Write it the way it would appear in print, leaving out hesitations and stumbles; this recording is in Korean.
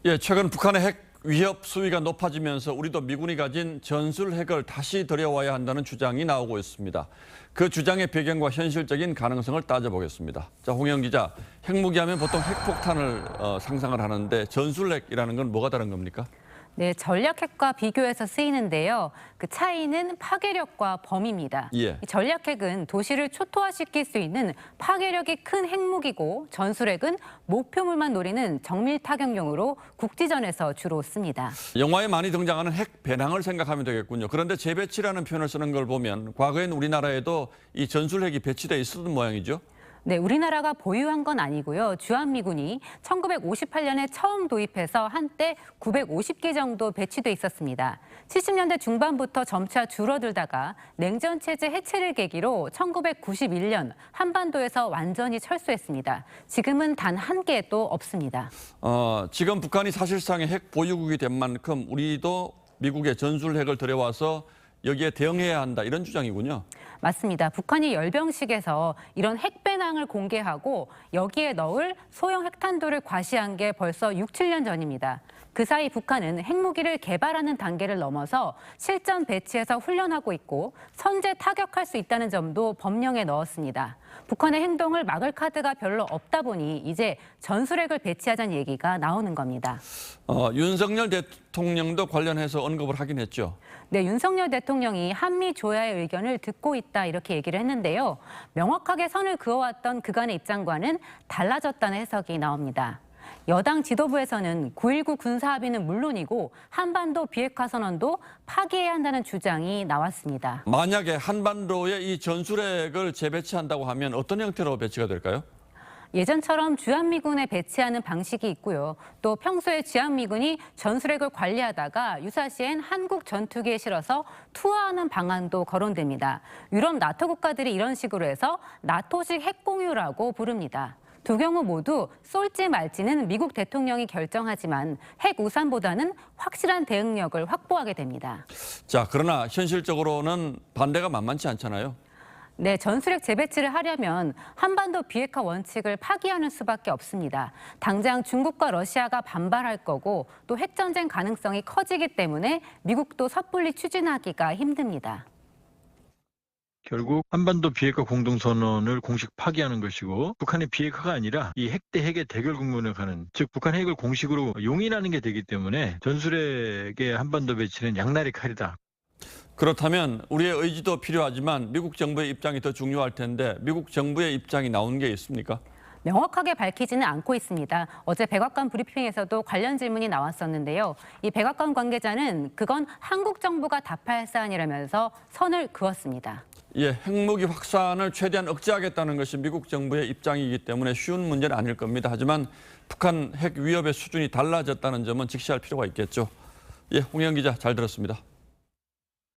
예, 최근 북한의 핵 위협 수위가 높아지면서 우리도 미군이 가진 전술 핵을 다시 들여와야 한다는 주장이 나오고 있습니다. 그 주장의 배경과 현실적인 가능성을 따져보겠습니다. 자, 홍영 기자, 핵무기 하면 보통 핵폭탄을 상상을 하는데 전술 핵이라는 건 뭐가 다른 겁니까? 네, 전략핵과 비교해서 쓰이는데요. 그 차이는 파괴력과 범위입니다. 예. 이 전략핵은 도시를 초토화시킬 수 있는 파괴력이 큰 핵무기고 전술핵은 목표물만 노리는 정밀 타격용으로 국지전에서 주로 씁니다. 영화에 많이 등장하는 핵 배낭을 생각하면 되겠군요. 그런데 재배치라는 표현을 쓰는 걸 보면 과거엔 우리나라에도 이 전술핵이 배치돼 있었던 모양이죠. 네, 우리나라가 보유한 건 아니고요. 주한미군이 1958년에 처음 도입해서 한때 950개 정도 배치돼 있었습니다. 70년대 중반부터 점차 줄어들다가 냉전체제 해체를 계기로 1991년 한반도에서 완전히 철수했습니다. 지금은 단 한 개도 없습니다. 지금 북한이 사실상의 핵 보유국이 된 만큼 우리도 미국의 전술핵을 들여와서 여기에 대응해야 한다, 이런 주장이군요. 맞습니다. 북한이 열병식에서 이런 핵배낭을 공개하고 여기에 넣을 소형 핵탄두를 과시한 게 벌써 6, 7년 전입니다. 그 사이 북한은 핵무기를 개발하는 단계를 넘어서 실전 배치해서 훈련하고 있고 선제 타격할 수 있다는 점도 법령에 넣었습니다. 북한의 행동을 막을 카드가 별로 없다 보니 이제 전술핵을 배치하자는 얘기가 나오는 겁니다. 윤석열 대통령도 관련해서 언급을 하긴 했죠. 네, 윤석열 대통령이 한미 조야의 의견을 듣고 있다 이렇게 얘기를 했는데요. 명확하게 선을 그어왔던 그간의 입장과는 달라졌다는 해석이 나옵니다. 여당 지도부에서는 9.19 군사합의는 물론이고 한반도 비핵화 선언도 파기해야 한다는 주장이 나왔습니다. 만약에 한반도에 이 전술핵을 재배치한다고 하면 어떤 형태로 배치가 될까요? 예전처럼 주한미군에 배치하는 방식이 있고요. 또 평소에 주한미군이 전술핵을 관리하다가 유사시엔 한국 전투기에 실어서 투하하는 방안도 거론됩니다. 유럽 나토 국가들이 이런 식으로 해서 나토식 핵공유라고 부릅니다. 두 경우 모두 쏠지 말지는 미국 대통령이 결정하지만 핵 우산보다는 확실한 대응력을 확보하게 됩니다. 자, 그러나 현실적으로는 반대가 만만치 않잖아요. 네, 전술핵 재배치를 하려면 한반도 비핵화 원칙을 파기하는 수밖에 없습니다. 당장 중국과 러시아가 반발할 거고 또 핵전쟁 가능성이 커지기 때문에 미국도 섣불리 추진하기가 힘듭니다. 결국 한반도 비핵화 공동선언을 공식 파기하는 것이고 북한의 비핵화가 아니라 이 핵 대 핵의 대결 국면에 가는, 즉 북한 핵을 공식으로 용인하는 게 되기 때문에 전술핵의 한반도 배치는 양날의 칼이다. 그렇다면 우리의 의지도 필요하지만 미국 정부의 입장이 더 중요할 텐데 미국 정부의 입장이 나온 게 있습니까? 명확하게 밝히지는 않고 있습니다. 어제 백악관 브리핑에서도 관련 질문이 나왔었는데요. 이 백악관 관계자는 그건 한국 정부가 답할 사안이라면서 선을 그었습니다. 예, 핵무기 확산을 최대한 억제하겠다는 것이 미국 정부의 입장이기 때문에 쉬운 문제는 아닐 겁니다. 하지만 북한 핵 위협의 수준이 달라졌다는 점은 직시할 필요가 있겠죠. 예, 홍영 기자 잘 들었습니다.